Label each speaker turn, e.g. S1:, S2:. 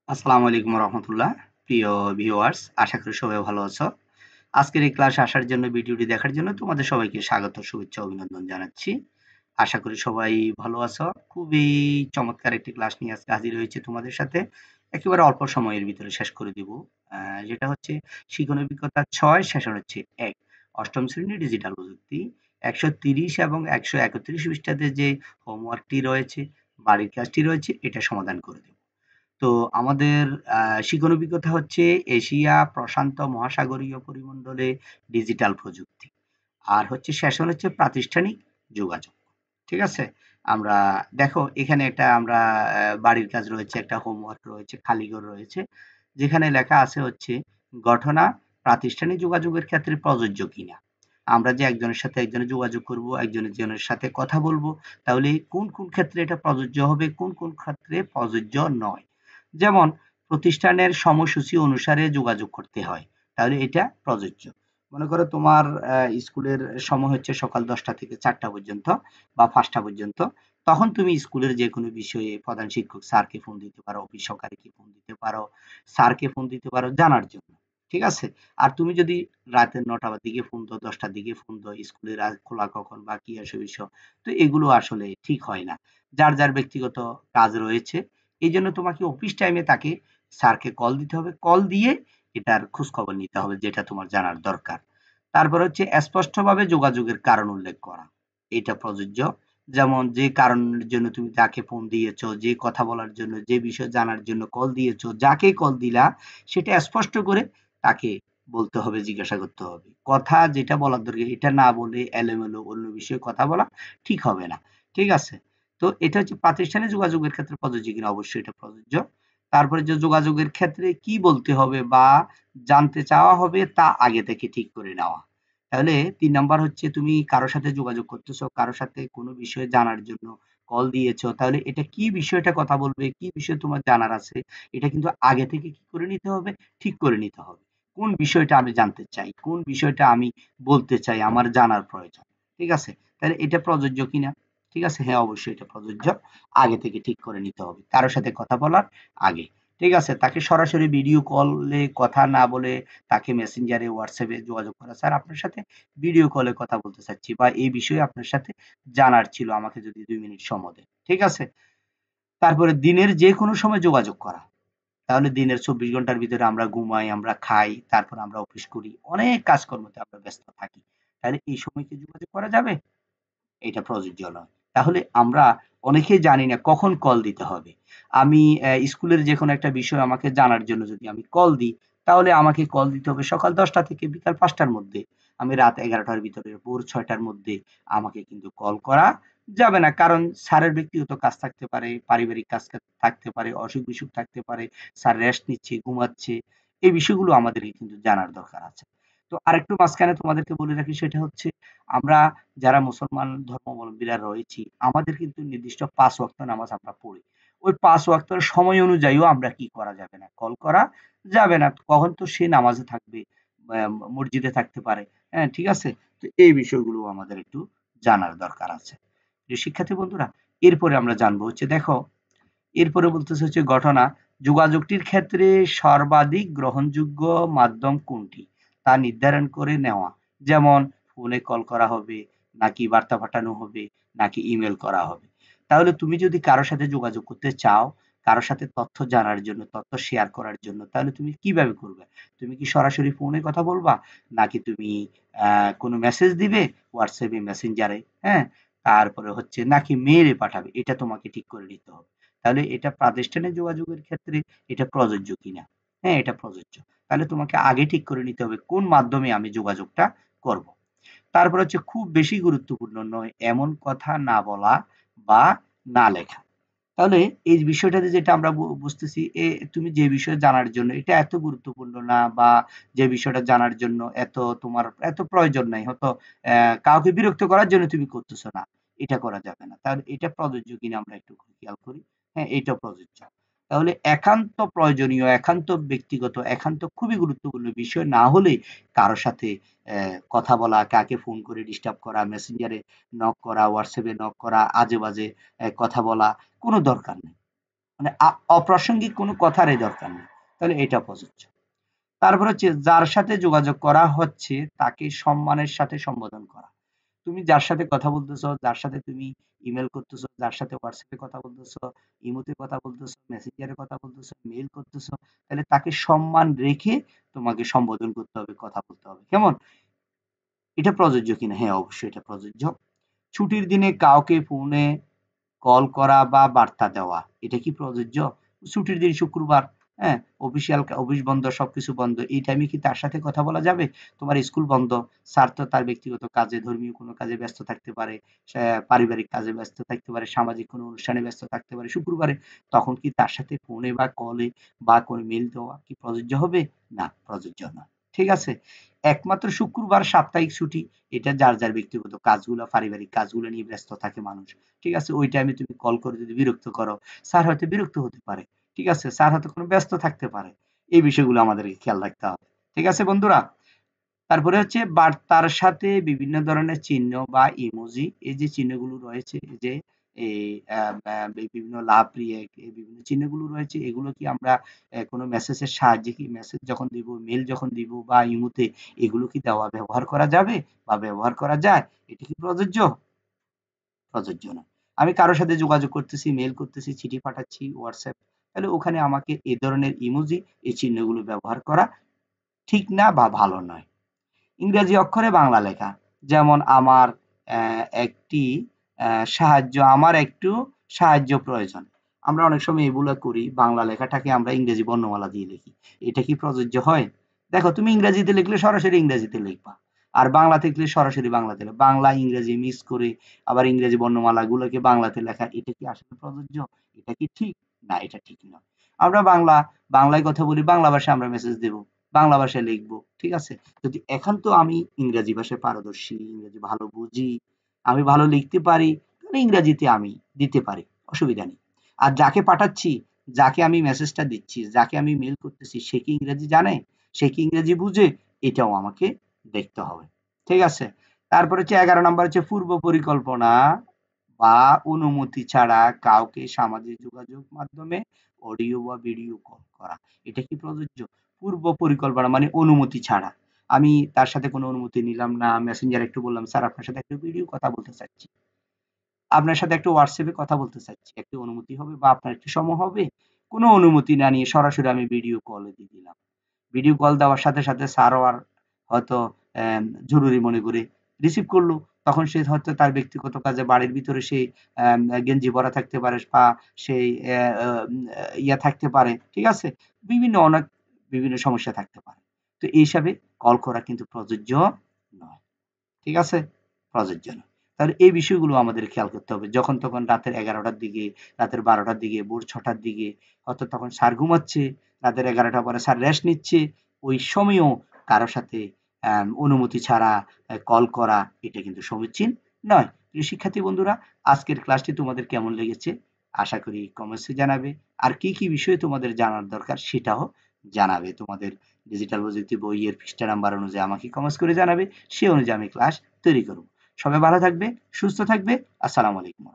S1: আসসালামু আলাইকুম রহমতুল্লাহ। প্রিয় ভিউয়ার্স, আশা করি সবাই ভালো আছো। আজকের এই ক্লাসে আসার জন্য, ভিডিওটি দেখার জন্য তোমাদের সবাইকে স্বাগত, শুভেচ্ছা, অভিনন্দন জানাচ্ছি। আশা করি সবাই ভালো আছো। খুবই চমৎকার একটি ক্লাস নিয়ে আজকে হাজির হয়েছে তোমাদের সাথে। একেবারে অল্প সময়ের ভিতরে শেষ করে দিব। যেটা হচ্ছে শিখন অভিজ্ঞতা ৬, সেশন হচ্ছে ১, অষ্টম শ্রেণী ডিজিটাল প্রযুক্তি। ১৩০ এবং ১৩১ পৃষ্ঠাতে যে হোমওয়ার্কটি রয়েছে, বাড়ির কাজটি রয়েছে, এটা সমাধান করে দেব। তো আমাদের শিখন অভিজ্ঞতা হচ্ছে এশিয়া প্রশান্ত মহাসাগরীয় পরিমণ্ডলে ডিজিটাল প্রযুক্তি। আর হচ্ছে সেশন হচ্ছে প্রাতিষ্ঠানিক যোগাযোগ। ঠিক আছে? আমরা দেখো এখানে একটা আমরা বাড়ির কাজ রয়েছে, একটা হোমওয়ার্ক রয়েছে, খালি ঘর রয়েছে। যেখানে লেখা আছে হচ্ছে ঘটনা প্রাতিষ্ঠানিক যোগাযোগের ক্ষেত্রে প্রযোজ্য কিনা। আমরা যে একজনের সাথে একজনের যোগাযোগ করব, একজনের জনের সাথে কথা বলবো, তাহলে কোন, কোন ক্ষেত্রে এটা প্রযোজ্য হবে, কোন, কোন ক্ষেত্রে প্রযোজ্য নয়। যেমন প্রতিষ্ঠানের সময়সূচি অনুসারে যোগাযোগ করতে হয়। তাহলে এটা প্রযোজ্য। মনে করো তোমার স্কুলের সময় হচ্ছে সকাল ১০টা থেকে ৪টা পর্যন্ত বা ৫টা পর্যন্ত। তখন তুমি স্কুলের যেকোনো বিষয়ে প্রধান শিক্ষক স্যারকে ফোন দিতে পারো, অফিস সহকারীকে ফোন দিতে পারো, স্যারকে ফোন দিতে পারো জানার জন্য। ঠিক আছে? আর তুমি যদি রাতের ৯টা দিকে ফোন দাও, ১০টার দিকে ফোন দাও, স্কুলের খোলা কখন বা কি আসে বিষয়। তো এগুলো আসলে ঠিক হয় না। যার, যার ব্যক্তিগত কাজ রয়েছে। এইজন্য তোমাকে অফিস টাইমে তাকে স্যারকে কল দিতে হবে। কল দিয়ে এটার খোঁজখবর নিতে হবে যেটা তোমার জানার দরকার। তারপর হচ্ছে স্পষ্টভাবে যোগাযোগের কারণ উল্লেখ করা। এটা প্রযোজ্য। যেমন যে কারণের জন্য তুমি তাকে ফোন দিয়েছো, যে কথা বলার জন্য, যে বিষয় জানার জন্য কল দিয়েছো, যাকে কল দিলা সেটা স্পষ্ট করে তাকে বলতে হবে, জিজ্ঞাসা করতে হবে। কথা যেটা বলার দরকার এটা না বলে এলোমেলো অন্য বিষয়ে কথা বলা ঠিক হবে না। ঠিক আছে? তো এটা হচ্ছে প্রাতিষ্ঠানিক যোগাযোগের ক্ষেত্রে প্রযোজ্য কিনা, অবশ্যই এটা প্রযোজ্য। তারপরে যে যোগাযোগের ক্ষেত্রে কি বলতে হবে বা জানতে চাওয়া হবে তা আগে থেকে ঠিক করে নেওয়া। তাহলে ৩ নাম্বার হচ্ছে তুমি কারো সাথে যোগাযোগ করতেছো, কারো সাথে কোনো বিষয়ে জানার জন্য কল দিয়েছো। তাহলে এটা কি বিষয়টা কথা বলবে, কি বিষয় তোমার জানার আছে, এটা কিন্তু আগে থেকে কি করে নিতে হবে? ঠিক করে নিতে হবে। কোন বিষয়টা আমি জানতে চাই, কোন বিষয়টা আমি বলতে চাই, আমার জানার প্রয়োজন। ঠিক আছে? তাহলে এটা প্রযোজ্য কিনা? ঠিক আছে? হ্যাঁ, অবশ্যই এটা প্রযোজ্য। আগে থেকে ঠিক করে নিতে হবে। কারো সাথে কথা বলার আগে। ঠিক আছে? তাকে সরাসরি ভিডিও কলে কথা না বলে তাকে মেসেঞ্জারে, হোয়াটসঅ্যাপে যোগাযোগ করা। স্যার আপনার সাথে ভিডিও কলে কথা বলতে চাচ্ছি বা এই বিষয়ে আপনার সাথে জানার ছিল। আমাকে যদি ২ মিনিট সময় দেন। ঠিক আছে? তারপরে দিনের যেকোনো সময় যোগাযোগ করা। তাহলে দিনের ২৪ ঘন্টার ভিতরে আমরা ঘুমাই, আমরা খাই, তারপর আমরা অফিস করি। অনেক কাজকর্মতে আমরা ব্যস্ত থাকি। তাহলে এই সময় কি যোগাযোগ করা যাবে? এটা প্রযোজ্য নয়। তাহলে আমরা অনেকেই জানি না কখন কল দিতে হবে। আমি স্কুলের যেকোনো একটা বিষয় আমাকে জানার জন্য যদি আমি কল দিই, তাহলে আমাকে কল দিতে হবে সকাল ১০টা থেকে বিকাল ৫টার মধ্যে। আমি রাত ১১টার ভিতরে, ভোর ৬টার মধ্যে আমাকে কিন্তু কল করা যাবে না। কারণ স্যারের ব্যক্তিগত কাজ থাকতে পারে, পারিবারিক কাজ থাকতে পারে, অসুখ-বিসুখ থাকতে পারে। স্যার রেস্ট নিচ্ছে, ঘুমাচ্ছে। এই বিষয়গুলো আমাদেরকে কিন্তু জানার দরকার আছে। তো আরেকটু মাঝখানে তোমাদেরকে বলে রাখি, সেটা হচ্ছে আমরা যারা মুসলমান ধর্মাবলম্বীরা রয়েছি, আমাদের কিন্তু নির্দিষ্ট ৫ ওয়াক্ত নামাজ আমরা পড়ি। ওই ৫ ওয়াক্তের সময় অনুযায়ীও আমরা কি করা যাবে না? কল করা যাবে না। কখন তো সে নামাজে থাকবে, মসজিদে থাকতে পারে। হ্যাঁ, ঠিক আছে? তো এই বিষয়গুলো আমাদের একটু জানার দরকার আছে। প্রিয় শিক্ষার্থী বন্ধুরা, এরপরে আমরা জানবো হচ্ছে দেখো, এরপরে বলতেছে হচ্ছে ঘটনা, যোগাযোগটির ক্ষেত্রে সর্বাধিক গ্রহণযোগ্য মাধ্যম কোনটি? তা নির্ধারণ করে নেওয়া। যেমন ফোনে কল করা হবে, নাকি বার্তা পাঠানো হবে, নাকি ইমেইল করা হবে। তাহলে তুমি যদি কারো সাথে যোগাযোগ করতে চাও, কারো সাথে তথ্য জানার জন্য, তথ্য শেয়ার করার জন্য, তাহলে তুমি কিভাবে করবে? তুমি কি সরাসরি ফোনে কথা বলবা? নাকি তুমি কোনো মেসেজ দিবে WhatsApp এ, মেসেঞ্জারে, হ্যাঁ? তারপরে হচ্ছে নাকি মেইলে পাঠাবে? এটা তোমাকে ঠিক করে নিতে হবে। তাহলে এটা প্রাতিষ্ঠানিক যোগাযোগের ক্ষেত্রে এটা প্রযোজ্য কিনা? হ্যাঁ, এটা প্রযোজ্য। তাহলে তোমাকে আগে ঠিক করে নিতে হবে কোন মাধ্যমে আমি যোগাযোগটা করব। তারপর হচ্ছে খুব বেশি গুরুত্বপূর্ণ নয় এমন কথা না বলা বা না লেখা। তাহলে এই বিষয়টাতে যেটা আমরা বুঝতেছি, তুমি যে বিষয় জানার জন্য এটা এত গুরুত্বপূর্ণ না, বা যে বিষয়টা জানার জন্য তোমার এত প্রয়োজন নাই। হয়তো কাউকে বিরক্ত করার জন্য তুমি করতেছো না। এটা করা যাবে না। তাহলে এটা প্রযোজ্য কিনা আমরা একটু খেয়াল করি। হ্যাঁ, এটাও প্রযোজ্য। তাহলে একান্ত প্রয়োজনীয়, একান্ত ব্যক্তিগত, একান্ত খুবই গুরুত্বপূর্ণ বিষয় না হলে কারো সাথে কথা বলা, কাকে ফোন করে ডিস্টার্ব করা, মেসেঞ্জারে নক করা, WhatsApp এ নক করা, আজে-বাজে কথা বলা কোনো দরকার নেই। মানে অপ্রাসঙ্গিক কোনো কথারই দরকার নেই, তাহলে এটা প্রযোজ্য। তারপর হচ্ছে যার সাথে যোগাযোগ করা হচ্ছে তাকে সম্মানের সাথে সম্বোধন করা। তুমি যার সাথে কথা বলতেছো, যার সাথে তুমি ইমেল করতেছো, যার সাথে হোয়াটসঅ্যাপে কথা বলতেছো, ইমোতে কথা বলতেছো, মেসেঞ্জারে কথা বলতেছো, মেইল করতেছো, তাহলে তাকে সম্মান রেখে তোমাকে সম্বোধন করতে হবে, কথা বলতে হবে। কেমন? এটা প্রযোজ্য কিনা? হ্যাঁ, অবশ্যই এটা প্রযোজ্য। ছুটির দিনে কাউকে ফোনে কল করা বা বার্তা দেওয়া, এটা কি প্রযোজ্য? ছুটির দিন শুক্রবার, হ্যাঁ, অফিস বন্ধ, সবকিছু বন্ধ, এই টাইমে কি তার সাথে কথা বলা যাবে? তোমার স্কুল বন্ধ, স্যার তো তার ব্যক্তিগত কাজে, ধর্মীয় কোনো কাজে ব্যস্ত থাকতে পারে, সে পারিবারিক কাজে ব্যস্ত থাকতে পারে, সামাজিক কোনো অনুষ্ঠানে ব্যস্ত থাকতে পারে শুক্রবারে, তখন কি তার সাথে ফোনে বা কলে বা কোনো মেল দেওয়া কি প্রযোজ্য হবে? না, প্রযোজ্য না। ঠিক আছে? একমাত্র শুক্রবার সাপ্তাহিক ছুটি, এটা যার যার ব্যক্তিগত কাজগুলো, পারিবারিক কাজগুলো নিয়ে ব্যস্ত থাকে মানুষ। ঠিক আছে? ওই টাইমে তুমি কল করে যদি বিরক্ত করো, স্যার হয়তো বিরক্ত হতে পারে। ঠিক আছে? স্যার হয়তো কোনো ব্যস্ত থাকতে পারে। এই বিষয়গুলো আমাদেরকে খেয়াল রাখতে হবে। ঠিক আছে বন্ধুরা? তারপরে হচ্ছে বার্তার সাথে বিভিন্ন ধরনের চিহ্ন বা ইমোজি, এই যে চিহ্নগুলো রয়েছে, এই যে এই বিভিন্ন লাভ রিয়েক্ট, এই বিভিন্ন চিহ্নগুলো রয়েছে, এগুলো কি আমরা কোনো মেসেজের সাহায্যে, কি মেসেজ যখন দিব, মেল যখন দিব বা ইমোতে, এগুলো কি ব্যবহার করা যাবে বা ব্যবহার করা যায়? এটা কি প্রযোজ্য? প্রযোজ্য না। আমি কারো সাথে যোগাযোগ করতেছি, মেইল করতেছি, চিঠি পাঠাচ্ছি, হোয়াটসঅ্যাপ, তাহলে ওখানে আমাকে এ ধরনের ইমোজি, এই চিহ্নগুলো ব্যবহার করা ঠিক না বা ভালো নয়। ইংরেজি অক্ষরে বাংলা লেখা, যেমন আমার একটি আমার একটু সাহায্য প্রয়োজন। আমরা অনেক সময় এগুলো করি, বাংলা লেখাটাকে আমরা ইংরেজি বর্ণমালা দিয়ে লিখি। এটা কি প্রযোজ্য হয়? দেখো, তুমি ইংরেজিতে লিখলে সরাসরি ইংরেজিতে লিখবা, আর বাংলাতে লিখলে সরাসরি বাংলাতে লিখবা। বাংলা ইংরেজি মিক্স করে আবার ইংরেজি বর্ণমালাগুলোকে বাংলাতে লেখা, এটা কি আসলে প্রযোজ্য? এটা কি ঠিক? না, এটা ঠিক নয়। আমরা বাংলায় কথা বলি, বাংলা ভাষায় আমরা মেসেজ দেব, বাংলা ভাষায় লিখবো। ঠিক আছে? যদি এখন তো আমি ইংরেজি ভাষায় পারদর্শী, ইংরেজি ভালো বুঝি, আমি ভালো লিখতে পারি, তাহলে ইংরেজিতে আমি দিতে পারি, অসুবিধা নেই। আর যাকে পাঠাচ্ছি, যাকে আমি মেসেজটা দিচ্ছি, যাকে আমি মেল করতেছি, সে কি ইংরেজি জানে, সে কি ইংরেজি বুঝে, এটাও আমাকে দেখতে হবে। ঠিক আছে? তারপরে হচ্ছে 11 নাম্বার হচ্ছে পূর্ব পরিকল্পনা বা অনুমতি ছাড়া কাউকে সামাজিক যোগাযোগ মাধ্যমে অডিও বা ভিডিও কল করা, এটা কি প্রযোজ্য? পূর্ব পরিকল্পনা মানে অনুমতি ছাড়া। আমি তার সাথে কোনো অনুমতি নিলাম না, মেসেঞ্জারে একটু বললাম, স্যার আপনার সাথে একটু ভিডিও কথা বলতে চাচ্ছি, আপনার সাথে একটু হোয়াটসঅ্যাপে কথা বলতে চাচ্ছি, একটু অনুমতি হবে বা আপনার একটু সময় হবে? কোনো অনুমতি না নিয়ে সরাসরি আমি ভিডিও কলে দিয়ে দিলাম। ভিডিও কল দেওয়ার সাথে সাথে স্যারও আর হয়তো জরুরি মনে করে রিসিভ করলো। তখন সে হয়তো তার ব্যক্তিগত কাজে বাড়ির ভিতরে সে গেঞ্জি পরা থাকতে পারে বা সেই ইয়া থাকতে পারে। ঠিক আছে? বিভিন্ন সমস্যা থাকতে পারে। তো এই হিসাবে কল করা কিন্তু প্রযোজ্য নয়। ঠিক আছে? প্রযোজ্য নয়। তাহলে এই বিষয়গুলো আমাদের খেয়াল করতে হবে। যখন তখন রাতের ১১টার দিকে, রাতের 12টার দিকে, ভোর ৬টার দিকে, হয়তো তখন স্যার ঘুমাচ্ছে, রাতের ১১টার পরে স্যার রেস্ট নিচ্ছে। ওই সময়েও কারো সাথে অনুমতি ছাড়া কল করা, এটা কিন্তু সমীচীন নয়। প্রিয় শিক্ষার্থী বন্ধুরা, আজকের ক্লাসটি তোমাদের কেমন লেগেছে? আশা করি কমেন্টসে জানাবে। আর কি বিষয়ে তোমাদের জানার দরকার সেটাও জানাবে। তোমাদের ডিজিটাল প্রযুক্তি বইয়ের পৃষ্ঠা নাম্বার অনুযায়ী আমাকে কমেন্টস করে জানাবে। সে অনুযায়ী আমি ক্লাস তৈরি করব। সবাই ভালো থাকবে, সুস্থ থাকবে। আসসালামু আলাইকুম।